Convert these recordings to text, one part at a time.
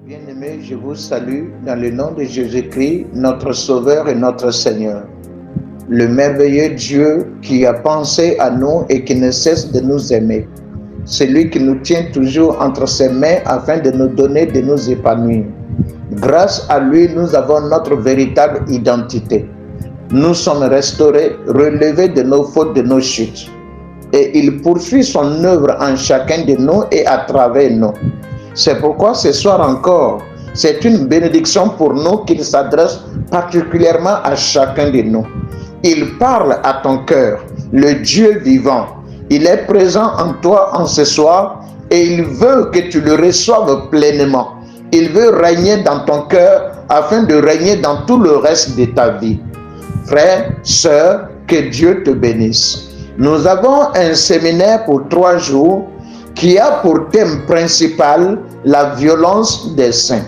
Bien-aimés, je vous salue dans le nom de Jésus-Christ, notre Sauveur et notre Seigneur. Le merveilleux Dieu qui a pensé à nous et qui ne cesse de nous aimer. Celui qui nous tient toujours entre ses mains afin de nous donner, de nous épanouir. Grâce à lui, nous avons notre véritable identité. Nous sommes restaurés, relevés de nos fautes, de nos chutes. Et il poursuit son œuvre en chacun de nous et à travers nous. C'est pourquoi ce soir encore, c'est une bénédiction pour nous qu'il s'adresse particulièrement à chacun de nous. Il parle à ton cœur, le Dieu vivant. Il est présent en toi en ce soir et il veut que tu le reçoives pleinement. Il veut régner dans ton cœur afin de régner dans tout le reste de ta vie. Frère, sœur, que Dieu te bénisse. Nous avons un séminaire pour 3 jours qui a pour thème principal la violence des saints.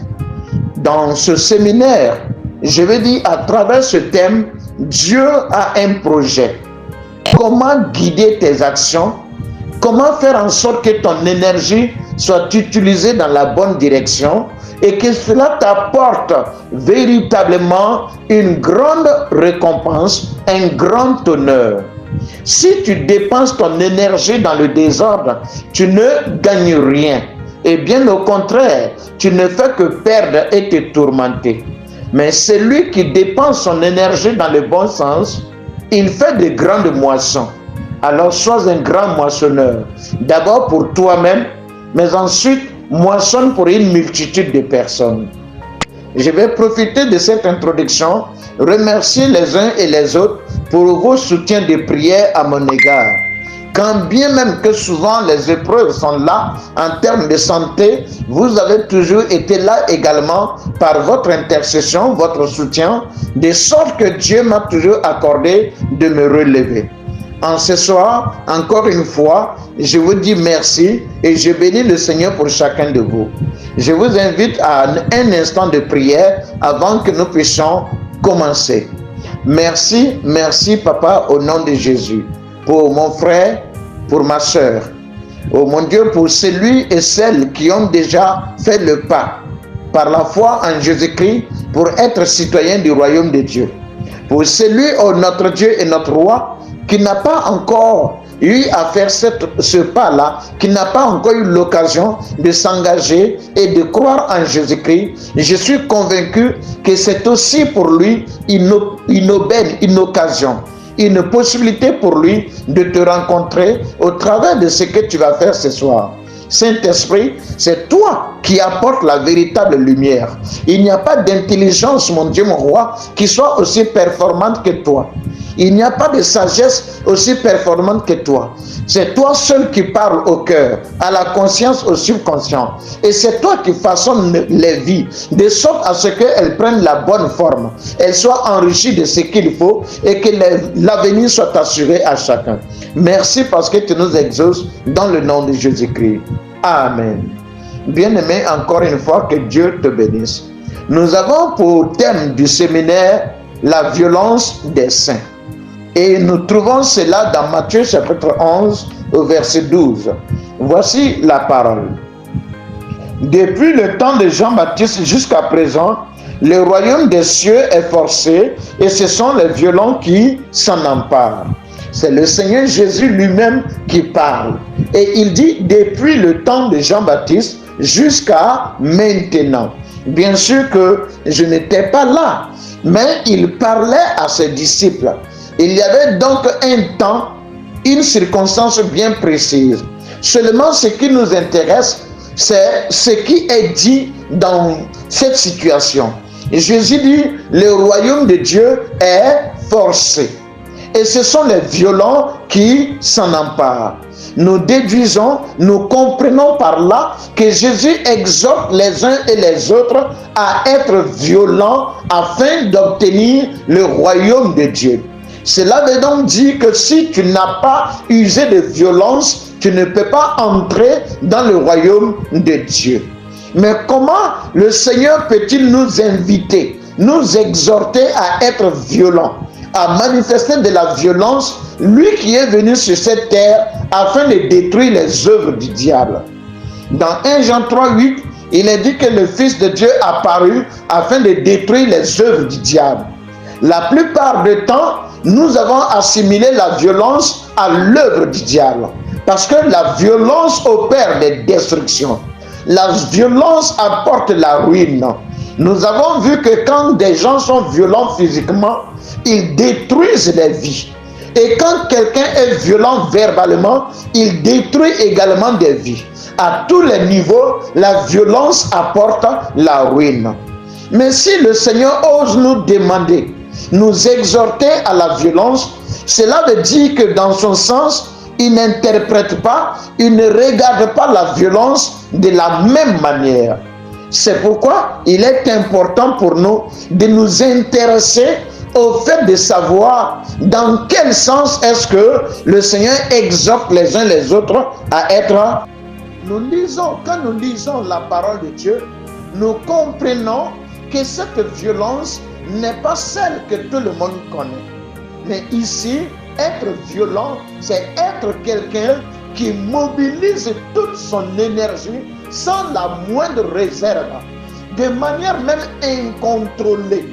Dans ce séminaire, je veux dire à travers ce thème, Dieu a un projet. Comment guider tes actions? Comment faire en sorte que ton énergie soit utilisée dans la bonne direction et que cela t'apporte véritablement une grande récompense, un grand honneur. Si tu dépenses ton énergie dans le désordre, tu ne gagnes rien. Et bien au contraire, tu ne fais que perdre et te tourmenter. Mais celui qui dépense son énergie dans le bon sens, il fait de grandes moissons. Alors sois un grand moissonneur. D'abord pour toi-même, mais ensuite moissonne pour une multitude de personnes. Je vais profiter de cette introduction, remercier les uns et les autres pour vos soutiens de prière à mon égard. Quand bien même que souvent les épreuves sont là en termes de santé, vous avez toujours été là également par votre intercession, votre soutien, de sorte que Dieu m'a toujours accordé de me relever. En ce soir, encore une fois, je vous dis merci et je bénis le Seigneur pour chacun de vous. Je vous invite à un instant de prière avant que nous puissions commencer. Merci, merci Papa au nom de Jésus, pour mon frère, pour ma soeur. Oh mon Dieu, pour celui et celles qui ont déjà fait le pas par la foi en Jésus-Christ pour être citoyen du royaume de Dieu. Pour celui, oh notre Dieu et notre roi, qui n'a pas encore eu à faire ce pas-là, qui n'a pas encore eu l'occasion de s'engager et de croire en Jésus-Christ, je suis convaincu que c'est aussi pour lui une aubaine, une occasion, une possibilité pour lui de te rencontrer au travers de ce que tu vas faire ce soir. Saint-Esprit, c'est toi qui apportes la véritable lumière. Il n'y a pas d'intelligence, mon Dieu, mon roi, qui soit aussi performante que toi. Il n'y a pas de sagesse aussi performante que toi. C'est toi seul qui parles au cœur, à la conscience, au subconscient. Et c'est toi qui façonnes les vies, de sorte à ce qu'elles prennent la bonne forme. Elles soient enrichies de ce qu'il faut et que l'avenir soit assuré à chacun. Merci parce que tu nous exauces dans le nom de Jésus-Christ. Amen. Bien-aimé, encore une fois, que Dieu te bénisse. Nous avons pour thème du séminaire la violence des saints. Et nous trouvons cela dans Matthieu chapitre 11 au verset 12. Voici la parole. Depuis le temps de Jean-Baptiste jusqu'à présent, le royaume des cieux est forcé et ce sont les violents qui s'en emparent. C'est le Seigneur Jésus lui-même qui parle. Et il dit depuis le temps de Jean-Baptiste jusqu'à maintenant. Bien sûr que je n'étais pas là, mais il parlait à ses disciples. Il y avait donc un temps, une circonstance bien précise. Seulement ce qui nous intéresse, c'est ce qui est dit dans cette situation. Jésus dit, le royaume de Dieu est forcé. Et ce sont les violents qui s'en emparent. Nous déduisons, nous comprenons par là que Jésus exhorte les uns et les autres à être violents afin d'obtenir le royaume de Dieu. Cela veut donc dire que si tu n'as pas usé de violence, tu ne peux pas entrer dans le royaume de Dieu. Mais comment le Seigneur peut-il nous inviter, nous exhorter à être violents, à manifester de la violence, lui qui est venu sur cette terre afin de détruire les œuvres du diable? Dans 1 Jean 3, 8, Il est dit que le Fils de Dieu apparut afin de détruire les œuvres du diable. La plupart du temps, nous avons assimilé la violence à l'œuvre du diable. Parce que la violence opère des destructions. La violence apporte la ruine. Nous avons vu que quand des gens sont violents physiquement, ils détruisent les vies. Et quand quelqu'un est violent verbalement, il détruit également des vies. À tous les niveaux, la violence apporte la ruine. Mais si le Seigneur ose nous demander, nous exhorter à la violence, cela veut dire que dans son sens, il n'interprète pas, il ne regarde pas la violence de la même manière. C'est pourquoi il est important pour nous de nous intéresser au fait de savoir dans quel sens est-ce que le Seigneur exhorte les uns les autres à être. Quand nous lisons la parole de Dieu, nous comprenons que cette violence n'est pas celle que tout le monde connaît. Mais ici, être violent, c'est être quelqu'un qui mobilise toute son énergie sans la moindre réserve, de manière même incontrôlée.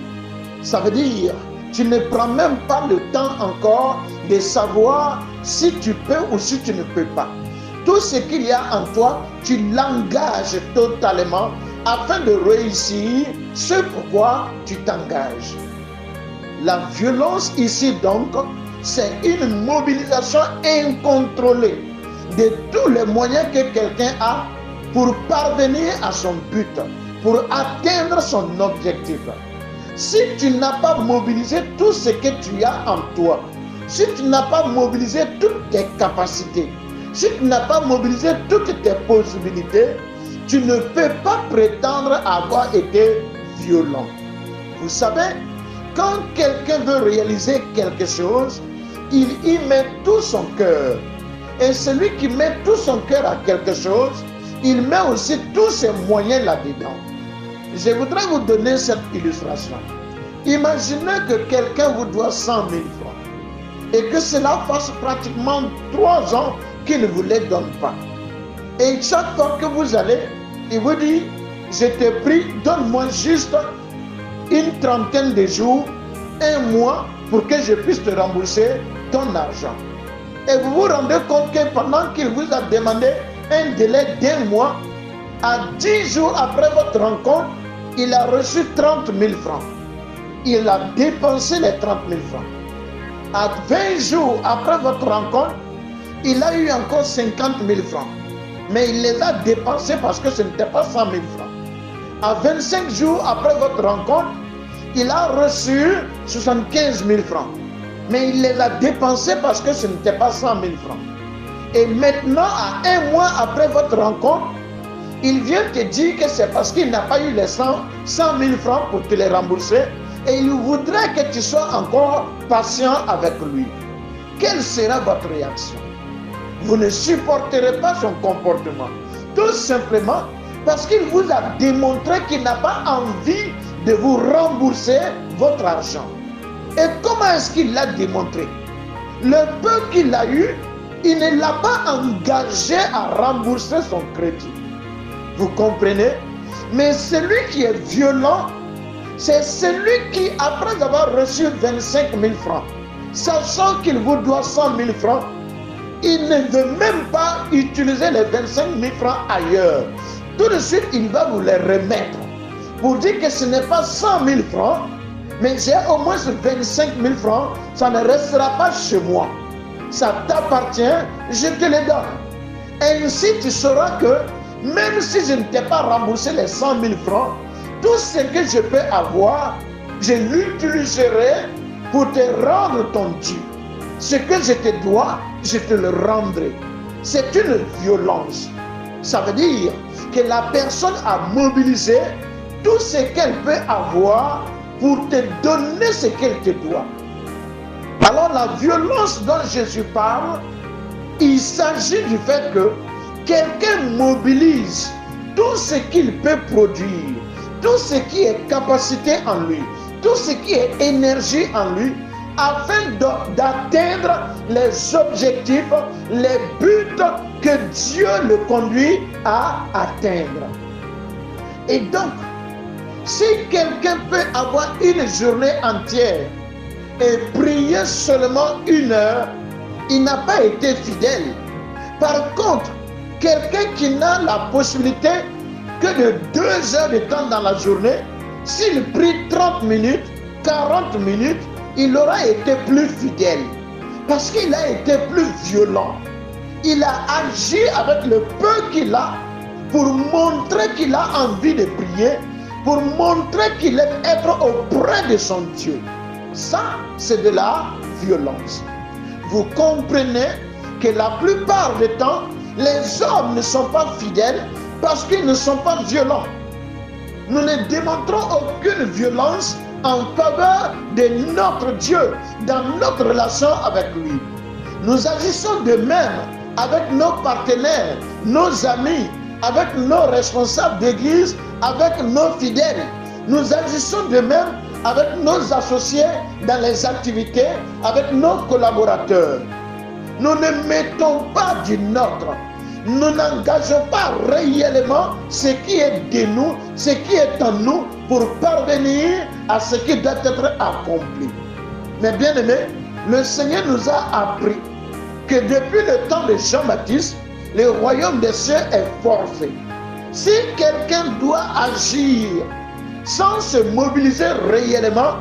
Ça veut dire, tu ne prends même pas le temps encore de savoir si tu peux ou si tu ne peux pas. Tout ce qu'il y a en toi, tu l'engages totalement afin de réussir ce pourquoi tu t'engages. La violence ici donc, c'est une mobilisation incontrôlée de tous les moyens que quelqu'un a pour parvenir à son but, pour atteindre son objectif. Si tu n'as pas mobilisé tout ce que tu as en toi, si tu n'as pas mobilisé toutes tes capacités, si tu n'as pas mobilisé toutes tes possibilités, tu ne peux pas prétendre avoir été violent. Vous savez, quand quelqu'un veut réaliser quelque chose, il y met tout son cœur. Et celui qui met tout son cœur à quelque chose, il met aussi tous ses moyens là-dedans. Je voudrais vous donner cette illustration. Imaginez que quelqu'un vous doit 100 000 francs et que cela fasse pratiquement 3 ans qu'il ne vous les donne pas. Et chaque fois que vous allez, il vous dit, je te prie, donne-moi juste une trentaine de jours, 1 mois, pour que je puisse te rembourser ton argent. Et vous vous rendez compte que pendant qu'il vous a demandé un délai d'1 mois, à 10 jours après votre rencontre, il a reçu 30 000 francs. Il a dépensé les 30 000 francs. À 20 jours après votre rencontre, il a eu encore 50 000 francs. Mais il les a dépensés parce que ce n'était pas 100 000 francs. À 25 jours après votre rencontre, il a reçu 75 000 francs. Mais il les a dépensés parce que ce n'était pas 100 000 francs. Et maintenant, à 1 mois après votre rencontre, il vient te dire que c'est parce qu'il n'a pas eu les 100 000 francs pour te les rembourser. Et il voudrait que tu sois encore patient avec lui. Quelle sera votre réaction? Vous ne supporterez pas son comportement. Tout simplement parce qu'il vous a démontré qu'il n'a pas envie de vous rembourser votre argent. Et comment est-ce qu'il l'a démontré? Le peu qu'il a eu, il ne l'a pas engagé à rembourser son crédit. Vous comprenez? Mais celui qui est violent, c'est celui qui, après avoir reçu 25 000 francs, sachant qu'il vous doit 100 000 francs, il ne veut même pas utiliser les 25 000 francs ailleurs. Tout de suite, il va vous les remettre pour dire que ce n'est pas 100 000 francs, mais j'ai au moins 25 000 francs, ça ne restera pas chez moi. Ça t'appartient, je te les donne. Ainsi, tu sauras que même si je ne t'ai pas remboursé les 100 000 francs, tout ce que je peux avoir, je l'utiliserai pour te rendre ton dû. Ce que je te dois, je te le rendrai. C'est une violence. Ça veut dire que la personne a mobilisé tout ce qu'elle peut avoir pour te donner ce qu'elle te doit. Alors la violence dont Jésus parle, il s'agit du fait que quelqu'un mobilise tout ce qu'il peut produire, tout ce qui est capacité en lui, tout ce qui est énergie en lui, afin d'atteindre les objectifs, les buts que Dieu le conduit à atteindre. Et donc, si quelqu'un peut avoir une journée entière et prier seulement 1 heure, il n'a pas été fidèle. Par contre, quelqu'un qui n'a la possibilité que de 2 heures de temps dans la journée, s'il prie 30 minutes, 40 minutes, il aura été plus fidèle. Parce qu'il a été plus violent. Il a agi avec le peu qu'il a pour montrer qu'il a envie de prier, pour montrer qu'il aime être auprès de son Dieu. Ça, c'est de la violence. Vous comprenez que la plupart du temps, les hommes ne sont pas fidèles parce qu'ils ne sont pas violents. Nous ne démontrons aucune violence en faveur de notre Dieu dans notre relation avec lui. Nous agissons de même avec nos partenaires, nos amis, avec nos responsables d'église, avec nos fidèles. Nous agissons de même avec nos associés dans les activités, avec nos collaborateurs. Nous ne mettons pas du nôtre. Nous n'engageons pas réellement ce qui est de nous, ce qui est en nous pour parvenir à ce qui doit être accompli. Mais bien aimés, le Seigneur nous a appris que depuis le temps de Jean-Baptiste, le royaume des cieux est forcé. Si quelqu'un doit agir sans se mobiliser réellement,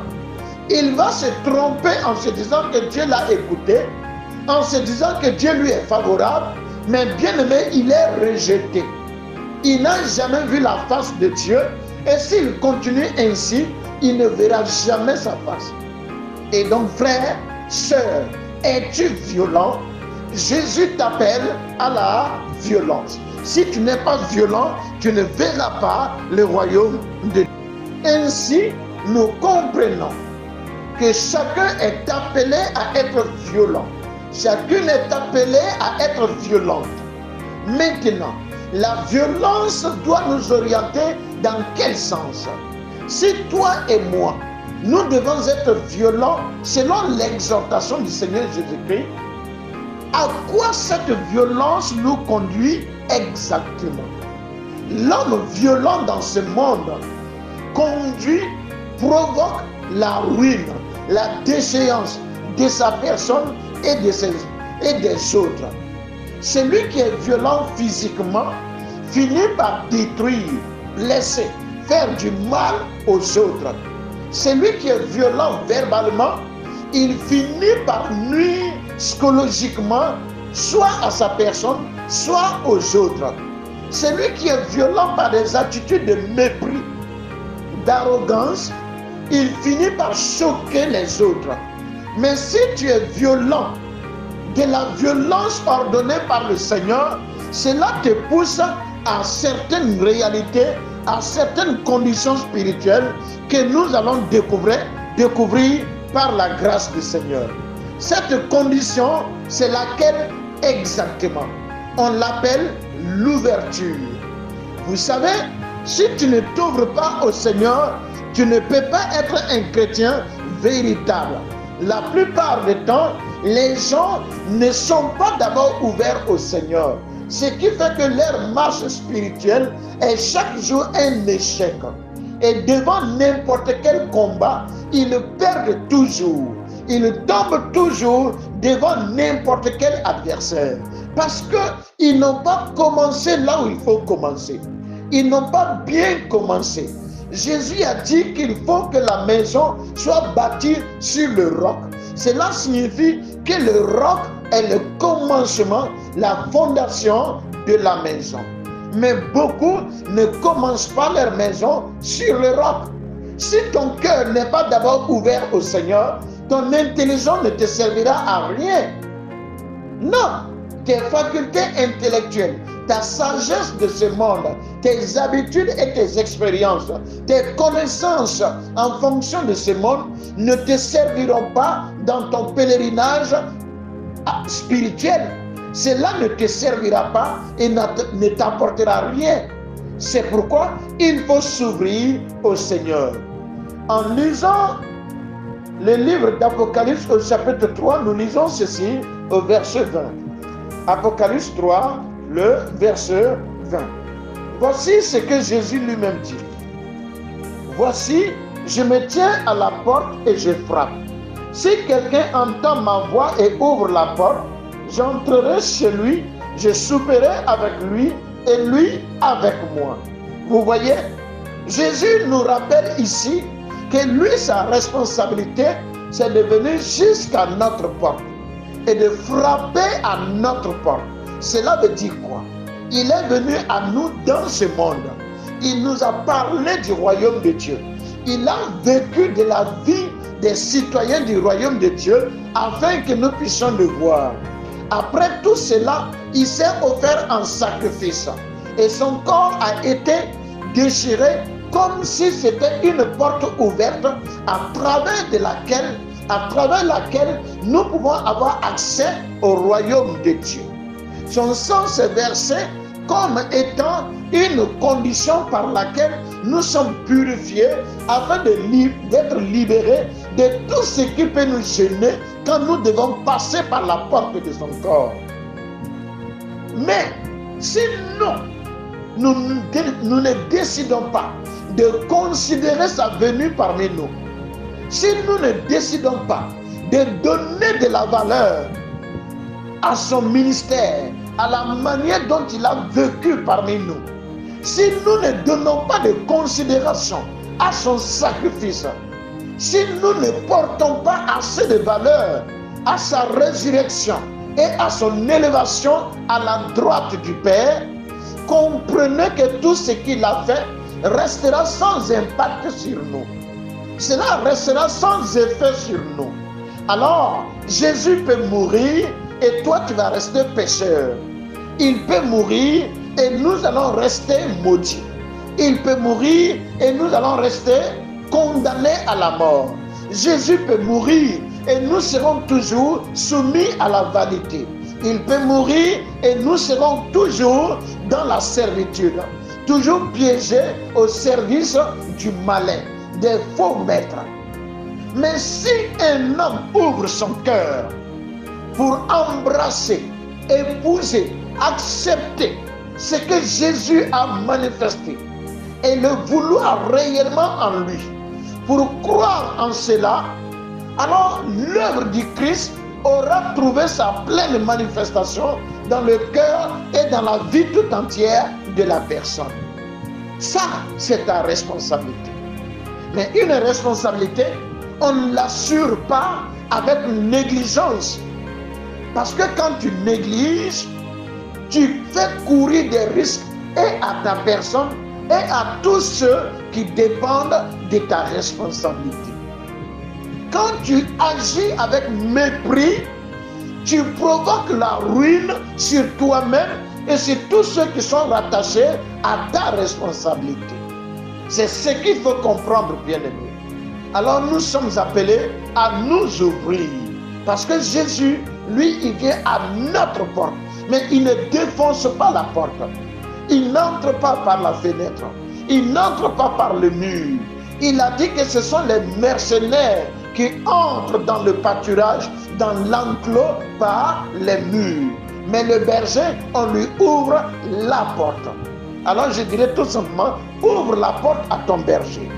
il va se tromper en se disant que Dieu l'a écouté, en se disant que Dieu lui est favorable, mais bien aimé, il est rejeté. Il n'a jamais vu la face de Dieu, et s'il continue ainsi, il ne verra jamais sa face. Et donc, frère, sœur, es-tu violent? Jésus t'appelle à la violence. Si tu n'es pas violent, tu ne verras pas le royaume de Dieu. Ainsi, nous comprenons que chacun est appelé à être violent. Chacune est appelée à être violente. Maintenant, la violence doit nous orienter dans quel sens? Si toi et moi, nous devons être violents selon l'exhortation du Seigneur Jésus-Christ, à quoi cette violence nous conduit exactement? L'homme violent dans ce monde provoque la ruine, la déchéance de sa personne et des autres. Celui qui est violent physiquement finit par détruire, blesser, faire du mal aux autres. Celui qui est violent verbalement, il finit par nuire psychologiquement, soit à sa personne, soit aux autres. Celui qui est violent par des attitudes de mépris, d'arrogance, il finit par choquer les autres. Mais si tu es violent, de la violence ordonnée par le Seigneur, cela te pousse à certaines réalités, à certaines conditions spirituelles que nous allons découvrir par la grâce du Seigneur. Cette condition, c'est laquelle exactement? On l'appelle l'ouverture. Vous savez, si tu ne t'ouvres pas au Seigneur, tu ne peux pas être un chrétien véritable. La plupart du temps, les gens ne sont pas d'abord ouverts au Seigneur. Ce qui fait que leur marche spirituelle est chaque jour un échec. Et devant n'importe quel combat, ils perdent toujours. Ils tombent toujours devant n'importe quel adversaire. Parce qu'ils n'ont pas commencé là où il faut commencer. Ils n'ont pas bien commencé. Jésus a dit qu'il faut que la maison soit bâtie sur le roc. Cela signifie que le roc est le commencement, la fondation de la maison. Mais beaucoup ne commencent pas leur maison sur le roc. Si ton cœur n'est pas d'abord ouvert au Seigneur, ton intelligence ne te servira à rien. Non, tes facultés intellectuelles, ta sagesse de ce monde, tes habitudes et tes expériences, tes connaissances en fonction de ce monde ne te serviront pas dans ton pèlerinage spirituel. Cela ne te servira pas et ne t'apportera rien. C'est pourquoi il faut s'ouvrir au Seigneur. En lisant le livre d'Apocalypse au chapitre 3, nous lisons ceci au verset 20. Apocalypse 3, le verset 20. Voici ce que Jésus lui-même dit. Voici, je me tiens à la porte et je frappe. Si quelqu'un entend ma voix et ouvre la porte, j'entrerai chez lui, je souperai avec lui et lui avec moi. Vous voyez, Jésus nous rappelle ici que lui, sa responsabilité, c'est de venir jusqu'à notre porte et de frapper à notre porte. Cela veut dire quoi? Il est venu à nous dans ce monde. Il nous a parlé du royaume de Dieu. Il a vécu de la vie des citoyens du royaume de Dieu afin que nous puissions le voir. Après tout cela, il s'est offert en sacrifice et son corps a été déchiré comme si c'était une porte ouverte à travers laquelle nous pouvons avoir accès au royaume de Dieu. Son sang s'est versé comme étant une condition par laquelle nous sommes purifiés afin d'être libérés de tout ce qui peut nous gêner quand nous devons passer par la porte de son corps. Mais si nous ne décidons pas de considérer sa venue parmi nous, si nous ne décidons pas de donner de la valeur à son ministère, à la manière dont il a vécu parmi nous, si nous ne donnons pas de considération à son sacrifice, si nous ne portons pas assez de valeur à sa résurrection et à son élévation à la droite du Père, comprenez que tout ce qu'il a fait restera sans impact sur nous. Cela restera sans effet sur nous. Alors, Jésus peut mourir et toi tu vas rester pécheur. Il peut mourir et nous allons rester maudits. Il peut mourir et nous allons rester condamnés à la mort. Jésus peut mourir et nous serons toujours soumis à la vanité. Il peut mourir et nous serons toujours dans la servitude, toujours piégés au service du malin, des faux maîtres. Mais si un homme ouvre son cœur pour embrasser, épouser, accepter ce que Jésus a manifesté et le vouloir réellement en lui, pour croire en cela, alors l'œuvre du Christ aura trouvé sa pleine manifestation dans le cœur et dans la vie tout entière de la personne. Ça, c'est ta responsabilité. Mais une responsabilité, on ne l'assure pas avec négligence. Parce que quand tu négliges, tu fais courir des risques et à ta personne et à tous ceux qui dépendent de ta responsabilité. Quand tu agis avec mépris, tu provoques la ruine sur toi-même et sur tous ceux qui sont rattachés à ta responsabilité. C'est ce qu'il faut comprendre, bien-aimés. Alors nous sommes appelés à nous ouvrir. Parce que Jésus, lui, il vient à notre porte. Mais il ne défonce pas la porte. Il n'entre pas par la fenêtre. Il n'entre pas par le mur. Il a dit que ce sont les mercenaires qui entrent dans le pâturage, dans l'enclos par les murs. Mais le berger, on lui ouvre la porte. Alors je dirais tout simplement, ouvre la porte à ton berger.